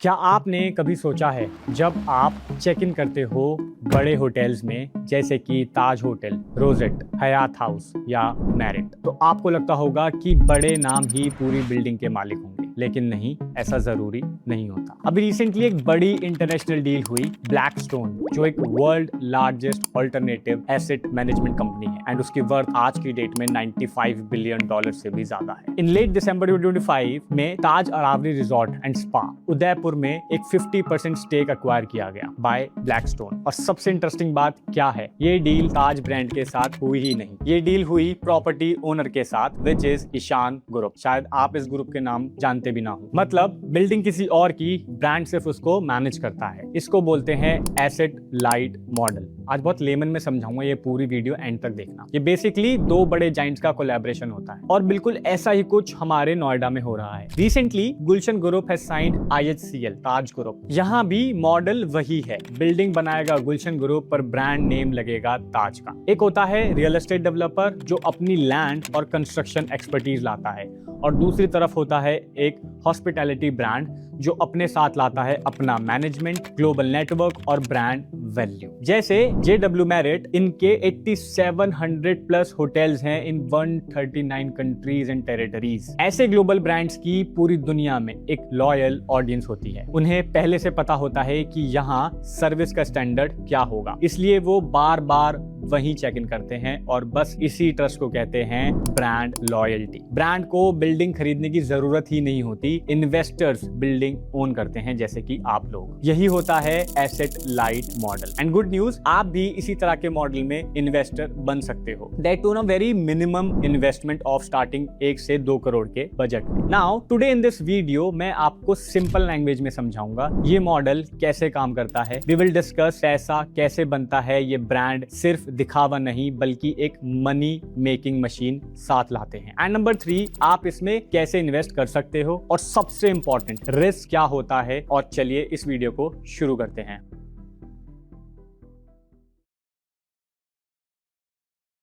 क्या आपने कभी सोचा है जब आप चेक इन करते हो बड़े होटल्स में जैसे कि ताज होटल, रोजेट, हयात हाउस या मैरिट, तो आपको लगता होगा कि बड़े नाम ही पूरी बिल्डिंग के मालिक होंगे, लेकिन नहीं, ऐसा जरूरी नहीं होता। अभी रिसेंटली एक बड़ी इंटरनेशनल डील हुई ब्लैकस्टोन, जो एक world largest alternative asset management company है एंड उसकी वर्थ आज की डेट में $95 बिलियन से भी ज्यादा है। इन लेट दिसंबर 2025 में Taj Aravali resort and spa Udaipur में एक 50% स्टेक एक्वायर किया गया बाय ब्लैकस्टोन। और सबसे इंटरेस्टिंग बात क्या है, ये डील ताज ब्रांड के साथ हुई ही नहीं, ये डील हुई प्रॉपर्टी ओनर के साथ, विच इज ईशान ग्रुप। शायद आप इस ग्रुप के नाम जानते भी ना हो। मतलब बिल्डिंग किसी और की, ब्रांड सिर्फ उसको मैनेज करता है। इसको बोलते हैं एसेट लाइट मॉडल। आज बहुत लेमन में समझाऊंगा, ये पूरी वीडियो एंड तक देखना। ये बेसिकली दो बड़े जाइंट्स का कोलैबोरेशन होता है और बिल्कुल ऐसा ही कुछ हमारे नोएडा में हो रहा है। Recently Gulshan group has signed IHCL, Taj group. यहाँ भी मॉडल वही है, बिल्डिंग बनाएगा गुलशन ग्रुप पर ब्रांड नेम लगेगा ताज का। एक होता है रियल एस्टेट डेवलपर जो अपनी लैंड और कंस्ट्रक्शन एक्सपर्टीज लाता है, और दूसरी तरफ होता है एक हॉस्पिटैलिटी ब्रांड जो अपने साथ लाता है अपना मैनेजमेंट, ग्लोबल नेटवर्क और ब्रांड वैल्यू। जैसे JW मैरिट, इनके 8700 प्लस होटल्स हैं इन 139 कंट्रीज एंड टेरिटरीज। ऐसे ग्लोबल ब्रांड्स की पूरी दुनिया में एक लॉयल ऑडियंस होती है। उन्हें पहले से पता होता है कि यहाँ सर्विस का स्टैंडर्ड क्या होगा, इसलिए वो बार बार वहीं चेक इन करते हैं और बस इसी ट्रस्ट को कहते हैं ब्रांड लॉयल्टी। ब्रांड को बिल्डिंग खरीदने की जरूरत ही नहीं होती, इन्वेस्टर्स बिल्डिंग ओन करते हैं जैसे कि आप लोग। यही होता है asset light model. And good news, आप भी इसी तरह के मॉडल में इन्वेस्टर बन सकते हो। That to very minimum investment of starting 1 से 2 करोड़ के बजट में। Now today in this video मैं आपको सिंपल लैंग्वेज में समझाऊंगा ये मॉडल कैसे काम करता है। वी विल डिस्कस पैसा कैसे बनता है, ये ब्रांड सिर्फ दिखावा नहीं बल्कि एक मनी मेकिंग मशीन साथ लाते हैं। एंड नंबर 3, आप इसमें कैसे इन्वेस्ट कर सकते हो, और सबसे इंपॉर्टेंट रिस्क क्या होता है। और चलिए इस वीडियो को शुरू करते हैं।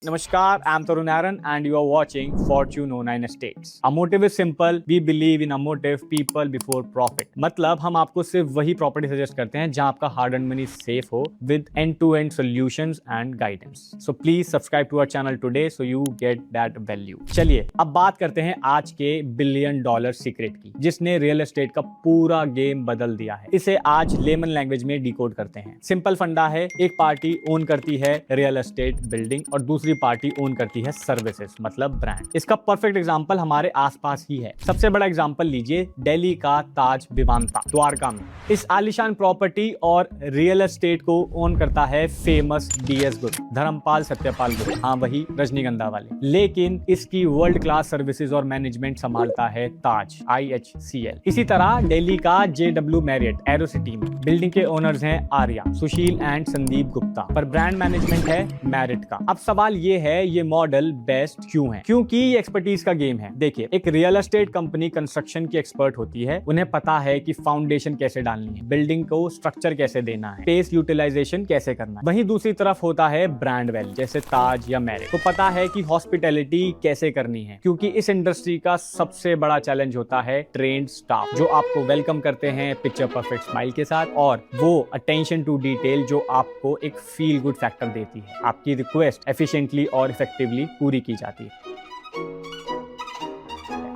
Namaskar, I'm Tarun Aaron and you are watching Fortune 09 Estates. Our motive is simple. We believe in a motive, people before profit. मतलब हम आपको सिर्फ वही प्रॉपर्टी सजेस्ट करते हैं जहां आपका हार्ड अर्न मनी सेफ हो, with end-to-end solutions and guidance. So please subscribe to our channel today so you get that value. चलिए अब बात करते हैं आज के $1 बिलियन सीक्रेट की, जिसने रियल एस्टेट का पूरा गेम बदल दिया है। इसे आज लेमन लैंग्वेज में डिकोड करते हैं। सिंपल फंडा है, एक पार्टी ओन करती है रियल एस्टेट बिल्डिंग और दूसरी पार्टी ओन करती है सर्विसेज, मतलब ब्रांड। इसका परफेक्ट एग्जांपल हमारे आसपास ही है। सबसे बड़ा एग्जांपल लीजिए दिल्ली का ताज विवांता द्वारका में। इस आलीशान प्रॉपर्टी और रियल एस्टेट को ओन करता है famous DS group, Dharampal Satyapal group, हाँ वही रजनीगंधा वाले। लेकिन इसकी वर्ल्ड क्लास सर्विसेज और मैनेजमेंट संभालता है ताज IHCL। इसी तरह दिल्ली का JW मैरिट एरो सिटी में बिल्डिंग के ओनर्स हैं आर्या, सुशील एंड संदीप गुप्ता, पर ब्रांड मैनेजमेंट है मैरिट का। अब सवाल ये है, ये मॉडल बेस्ट क्यों है? क्योंकि ये एक्सपर्टीज का गेम है। देखिए, एक रियल एस्टेट कंपनी कंस्ट्रक्शन की एक्सपर्ट होती है, उन्हें पता है कि फाउंडेशन कैसे डालनी है, बिल्डिंग को स्ट्रक्चर कैसे देना है, स्पेस यूटिलाइजेशन कैसे करना है। वहीं दूसरी तरफ होता है ब्रांड वैल्यू, जैसे ताज या मैरिट को पता है कि हॉस्पिटैलिटी कैसे करनी है, क्योंकि इस इंडस्ट्री का सबसे बड़ा चैलेंज होता है ट्रेन्ड स्टाफ जो आपको वेलकम करते हैं पिक्चर परफेक्ट स्माइल के साथ, और वो अटेंशन टू डिटेल जो आपको एक फील गुड फैक्टर देती है। आपकी रिक्वेस्ट एफिशिएंटली और इफेक्टिवली पूरी की जाती है।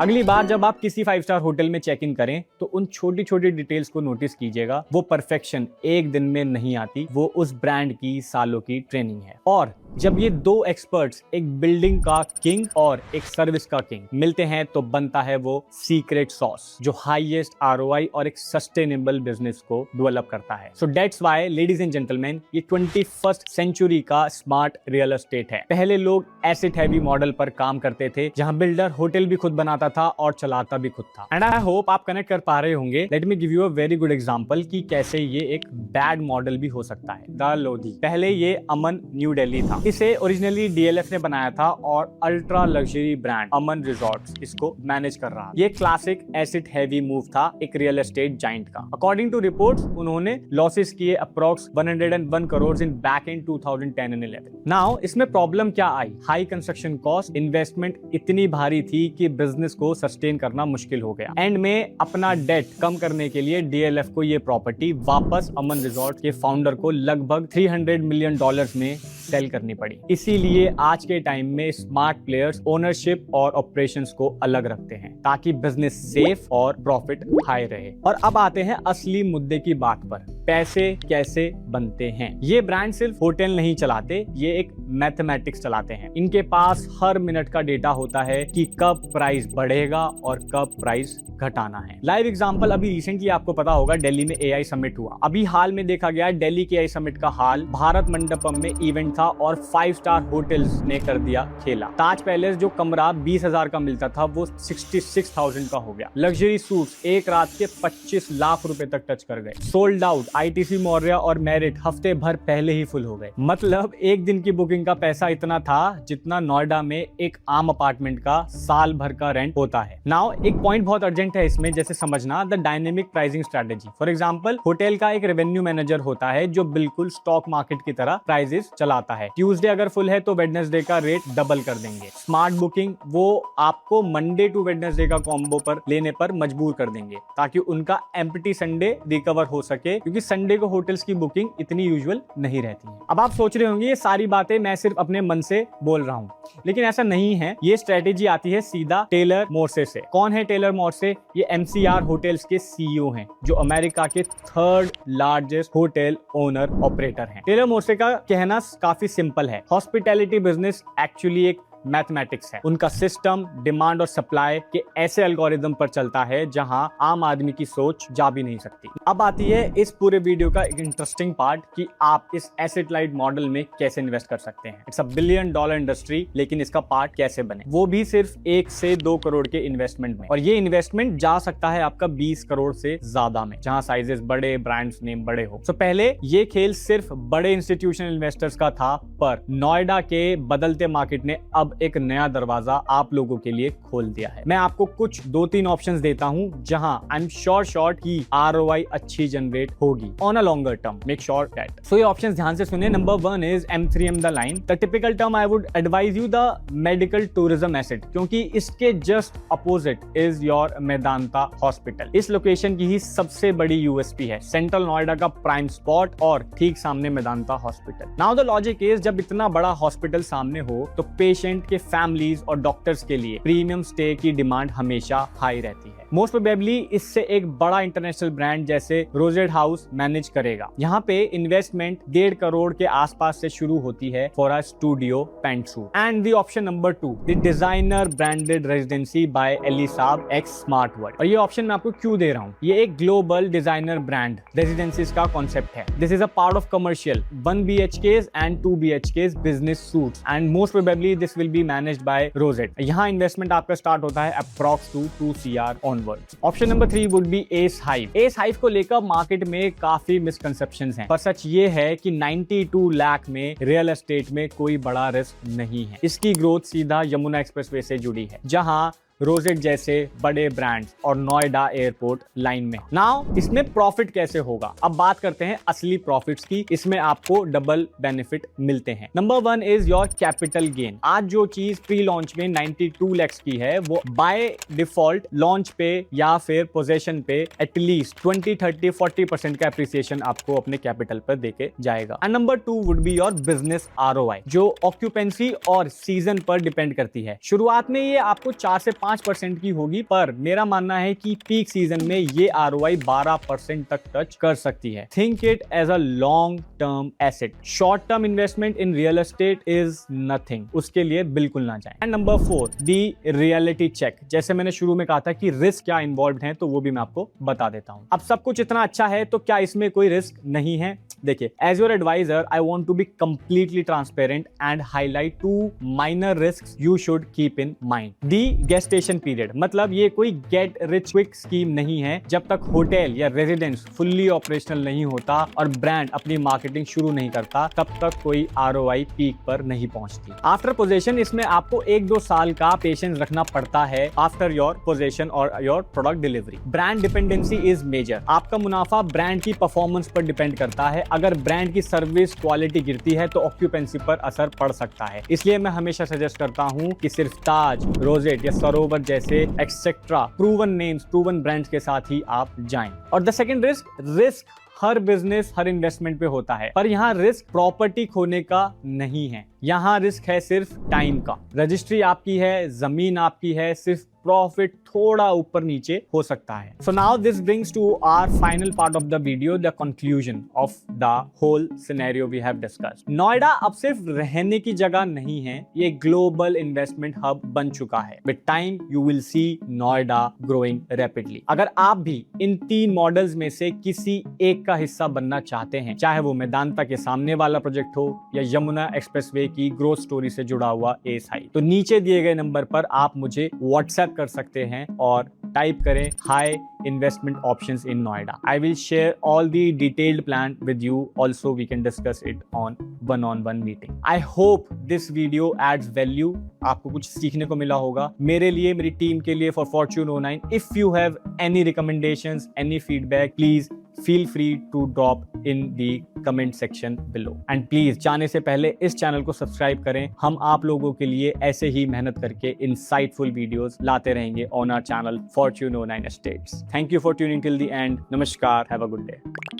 अगली बार जब आप किसी 5 स्टार होटल में चेक इन करें तो उन छोटी छोटी डिटेल्स को नोटिस कीजिएगा। वो परफेक्शन एक दिन में नहीं आती, वो उस ब्रांड की सालों की ट्रेनिंग है। और जब ये दो एक्सपर्ट्स, एक बिल्डिंग का किंग और एक सर्विस का किंग, मिलते हैं तो बनता है वो सीक्रेट सॉस जो हाईएस्ट ROI और एक सस्टेनेबल बिजनेस को डेवलप करता है। So that's why ladies and gentleman, ये 21st सेंचुरी का स्मार्ट रियल एस्टेट है। पहले लोग एसेट हैवी मॉडल पर काम करते थे, जहां बिल्डर होटल भी खुद बनाता था और चलाता भी खुद था। एंड आई होप आप कनेक्ट कर पा रहे होंगे। Let me give you a very good example कि कैसे ये एक बैड मॉडल भी हो सकता है। द लोधी, पहले ये अमन न्यू दिल्ली था। इसे ओरिजिनली DLF ने बनाया था और अल्ट्रा लग्जरी ब्रांड अमन रिजॉर्ट्स इसको मैनेज कर रहा। ये क्लासिक एसेट हैवी मूव था एक रियल एस्टेट जाइंट का। अकॉर्डिंग टू रिपोर्ट्स, उन्होंने लॉसेस किए approx 101 crore in back in 2010 and 11। Now इसमें प्रॉब्लम क्या आई? हाई कंस्ट्रक्शन कॉस्ट, इन्वेस्टमेंट इतनी भारी थी कि बिजनेस को सस्टेन करना मुश्किल हो गया। एंड में अपना डेट कम करने के लिए DLF को ये प्रॉपर्टी वापस अमन रिजॉर्ट के फाउंडर को लगभग $300 मिलियन में सेल करनी पड़ी। इसीलिए आज के टाइम में स्मार्ट प्लेयर्स ओनरशिप और ऑपरेशंस को अलग रखते हैं ताकि बिजनेस सेफ और प्रॉफिट हाई रहे। और अब आते हैं असली मुद्दे की बात पर, पैसे कैसे बनते हैं। ये ब्रांड सिर्फ होटल नहीं चलाते, ये एक मैथमेटिक्स चलाते हैं। इनके पास हर मिनट का डेटा होता है कि कब प्राइस बढ़ेगा और कब प्राइस घटाना है। लाइव एग्जांपल, अभी रिसेंटली आपको पता होगा दिल्ली में AI समिट हुआ। अभी हाल में देखा गया दिल्ली के AI समिट का हाल भारत मंडपम में इवेंट था और 5 स्टार होटल्स ने कर दिया खेला। ताज पैलेस जो कमरा 20,000 का मिलता था वो 66,000 का हो गया। लग्जरी सूट्स एक रात के 25 लाख रुपए तक टच कर गए। सोल्ड आउट ITC मौर्य और मेरिट हफ्ते भर पहले ही फुल हो गए। मतलब एक दिन की बुकिंग का पैसा इतना था जितना नोएडा में एक आम अपार्टमेंट का साल भर का रेंट होता है। नाउ एक पॉइंट बहुत अर्जेंट है इसमें, जैसे समझना the dynamic pricing strategy. For example, hotel का एक रेवेन्यू मैनेजर होता है जो बिल्कुल स्टॉक मार्केट की तरह प्राइसेस चलाता है। ट्यूसडे अगर फुल है तो वेडनेसडे का रेट डबल कर देंगे। स्मार्ट बुकिंग वो आपको मंडे टू वेडनेसडे का कॉम्बो पर लेने पर मजबूर कर देंगे ताकि उनका एम्प्टी संडे रिकवर हो सके, क्योंकि संडे को होटल्स की बुकिंग इतनी यूजुअल नहीं रहती है। अब आप सोच रहे होंगे ये सारी बातें मैं सिर्फ अपने मन से बोल रहा हूँ, लेकिन ऐसा नहीं है। ये स्ट्रेटेजी आती है सीधा टेलर मोर्से से। कौन है टेलर मोर्से? ये MCR होटल्स के CEO हैं जो अमेरिका के 3rd largest hotel owner operator हैं। टेलर मोर्से का कहना काफी सिंपल है, हॉस्पिटैलिटी बिजनेस एक्चुअली एक मैथमेटिक्स है। उनका सिस्टम डिमांड और सप्लाई के ऐसे एल्गोरिदम पर चलता है जहां आम आदमी की सोच जा भी नहीं सकती। अब आती है इस पूरे वीडियो का एक इंटरेस्टिंग पार्ट कि आप इस एसेट लाइट मॉडल में कैसे इन्वेस्ट कर सकते हैं। इट्स $1 बिलियन इंडस्ट्री, लेकिन इसका पार्ट कैसे बने, वो भी सिर्फ 1 से 2 करोड़ के इन्वेस्टमेंट में। और ये इन्वेस्टमेंट जा सकता है आपका 20 करोड़ से ज्यादा में, जहां साइजेस बड़े, ब्रांड्स नेम बड़े हो। तो पहले ये खेल सिर्फ बड़े इंस्टीट्यूशनल इन्वेस्टर्स का था, पर नोएडा के बदलते मार्केट ने अब एक नया दरवाजा आप लोगों के लिए खोल दिया है। मैं आपको कुछ 2-3 ऑप्शंस देता हूं जहां आई एम श्योर की ROI अच्छी जनरेट होगी on a longer term. Make sure that. So ये ऑप्शंस ध्यान से सुनिए। Number 1 is M3M the line. The typical term I would advise you the medical tourism asset, क्योंकि इसके just opposite is your Medanta hospital. इस location की ही सबसे बड़ी USP है, सेंट्रल नोएडा का प्राइम स्पॉट और ठीक सामने Medanta hospital. Now the logic is, जब इतना बड़ा हॉस्पिटल सामने हो तो पेशेंट के फैमिलीज और डॉक्टर्स के लिए प्रीमियम स्टे की डिमांड हमेशा हाई रहती है। मोस्ट प्रोबेबली इससे एक बड़ा इंटरनेशनल ब्रांड जैसे रोजेट हाउस मैनेज करेगा। यहाँ पे इन्वेस्टमेंट 1.5 करोड़ के आसपास से शुरू होती है फॉर अ स्टूडियो पेंटसूट। And the option number 2, the designer branded residency by Elie Saab X smart world. और ये ऑप्शन मैं आपको क्यों दे रहा हूँ, ये एक ग्लोबल डिजाइनर ब्रांड रेजिडेंसीज का कॉन्सेप्ट है। This is a part of commercial 1 BHKs and 2 BHKs business suits, and most probably this will be managed by rosette. यहाँ इन्वेस्टमेंट आपका स्टार्ट होता है approx 2 CR onward. Option number 3 would be S hive. S hive को लेकर market में काफी misconceptions हैं, पर सच ये है कि 92 लाख में रियल एस्टेट में कोई बड़ा रिस्क नहीं है। इसकी ग्रोथ सीधा यमुना एक्सप्रेसवे से जुड़ी है, जहां रोजेट जैसे बड़े ब्रांड्स और नोएडा एयरपोर्ट लाइन में। नाउ इसमें प्रॉफिट कैसे होगा, अब बात करते हैं असली प्रॉफिट्स की। इसमें आपको डबल बेनिफिट मिलते हैं। Number 1 is your capital gain. आज जो चीज प्री लॉन्च में 92 लाख की है, वो बाय डिफॉल्ट लॉन्च पे या फिर पोजेशन पे एटलीस्ट 20, 30, 40% का एप्रिसिएशन आपको अपने कैपिटल पर देके जाएगा। And number 2 would be your business ROI, जो ऑक्यूपेंसी और सीजन पर डिपेंड करती है। शुरुआत में ये आपको 4 से 5% की होगी, पर मेरा मानना है कि पीक सीजन में ये ROI 12% तक टच कर सकती है। Think it as a long term asset. Short term investment in real estate is nothing, उसके लिए बिल्कुल ना जाएं। And number 4, the reality check. जैसे मैंने शुरू में कहा था कि रिस्क क्या इन्वॉल्व है, तो वो भी मैं आपको बता देता हूं। अब सब कुछ इतना अच्छा है तो क्या इसमें कोई रिस्क नहीं है? देखिए, as your advisor I want to be completely transparent and highlight 2 minor risks you should keep in mind. The gestation period, मतलब ये कोई गेट रिच क्विक स्कीम नहीं है। जब तक होटल या रेजिडेंस फुल्ली ऑपरेशनल नहीं होता और ब्रांड अपनी मार्केटिंग शुरू नहीं करता, तब तक कोई ROI पीक पर नहीं पहुंचती। आफ्टर पोजेशन इसमें आपको 1-2 साल का पेशेंस रखना पड़ता है आफ्टर योर पोजेशन और your product delivery. Brand dependency is major. आपका मुनाफा ब्रांड की परफॉर्मेंस पर डिपेंड करता है। अगर ब्रांड की सर्विस क्वालिटी गिरती है तो ऑक्यूपेंसी पर असर पड़ सकता है। इसलिए मैं हमेशा सजेस्ट करता हूं कि सिर्फ ताज, रोजेट या सरोवर ग्लोबल जैसे etcetera proven names, proven brands के साथ ही आप जाएं। और the second risk her business, her investment पे होता है, पर यहाँ रिस्क प्रॉपर्टी खोने का नहीं है, यहाँ रिस्क है सिर्फ टाइम का। रजिस्ट्री आपकी है, जमीन आपकी है, सिर्फ प्रॉफिट थोड़ा ऊपर नीचे हो सकता है। So now this brings to our final part of the video, the conclusion of the whole scenario we have discussed. Noida अब सिर्फ रहने की जगह नहीं है, ये ग्लोबल इन्वेस्टमेंट हब बन चुका है। With time you will see Noida growing rapidly. अगर आप भी इन 3 मॉडल्स में से किसी एक का हिस्सा बनना चाहते हैं, चाहे वो मेदांता के सामने वाला प्रोजेक्ट हो या यमुना एक्सप्रेसवे की ग्रोथ स्टोरी से जुड़ा हुआ एसाई, तो नीचे दिए गए नंबर पर आप मुझे व्हाट्सएप कर सकते हैं और टाइप करें high investment options in Noida. I will share all the detailed plan with you, also we can discuss it on one on one meeting. I hope this video adds value, आपको कुछ सीखने को मिला होगा। मेरे लिए, मेरी टीम के लिए, for Fortune 09, if you have any recommendations, any feedback, please feel free to drop in the comment section below and please जाने से पहले इस चैनल को सब्सक्राइब करें। हम आप लोगों के लिए ऐसे ही मेहनत करके insightful वीडियोस लाते रहेंगे on our channel Fortune 09 Estates। Thank you for tuning till the end। नमस्कार, have a good day।